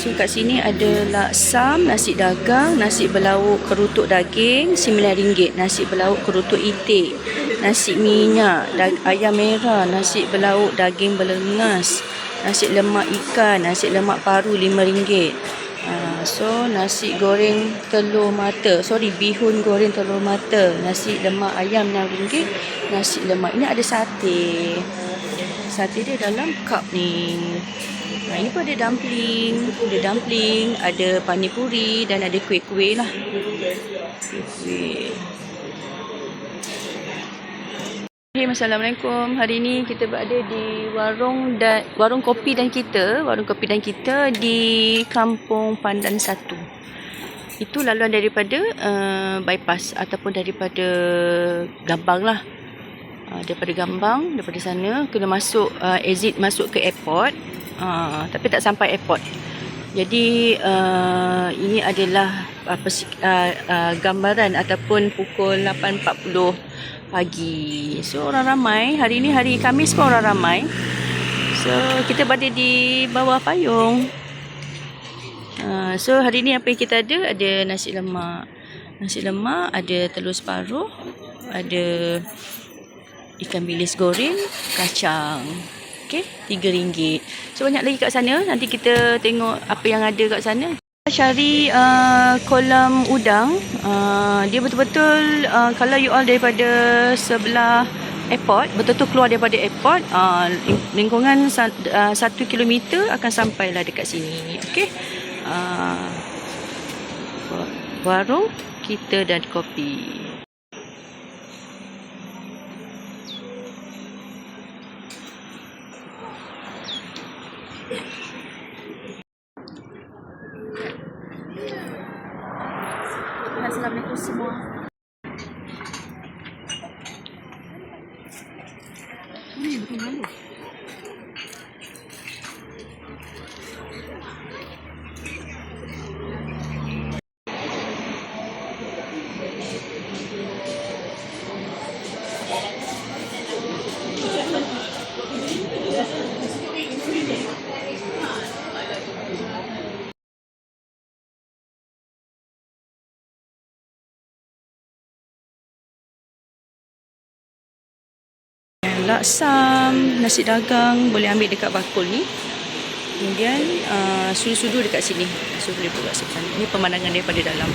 So kat sini ada laksam, nasi dagang, nasi berlauk kerutuk daging RM9, nasi berlauk kerutuk itik, nasi minyak, ayam merah, nasi berlauk daging belengas, nasi lemak ikan, nasi lemak paru RM5. So nasi goreng telur mata, bihun goreng telur mata, nasi lemak ayam RM6, nasi lemak, ini ada sate. Sate dia dalam cup ni. Ini pun ada dumpling, ada panipuri dan ada kuih-kuih lah. Kuih-kuih. Assalamualaikum. Hari ini kita berada di warung kopi dan kita di Kampung Pandan 1. Itu laluan daripada bypass ataupun daripada Gambang lah. Daripada Gambang, daripada sana kena masuk exit masuk ke airport. Tapi tak sampai airport. Jadi ini adalah gambaran ataupun pukul 8.40 pagi. So orang ramai. Hari ini hari Khamis pun orang ramai. So kita berada di bawah payung. So hari ini apa yang kita ada? Ada nasi lemak, ada telur separuh, ada ikan bilis goreng, kacang. Okey, RM3. So banyak lagi kat sana. Nanti kita tengok apa yang ada kat sana. Cari kolam udang. Dia betul-betul kalau you all daripada sebelah airport, betul-betul keluar daripada airport, lingkungan 1 kilometer akan sampailah dekat sini. Okey. Warung kita dan kopi. Assalamualaikum semua. Ini bukan malu. Laksam, nasi dagang boleh ambil dekat bakul ni. Kemudian sudu-sudu dekat sini. So boleh buat kat sana. Ini pemandangan daripada dalam.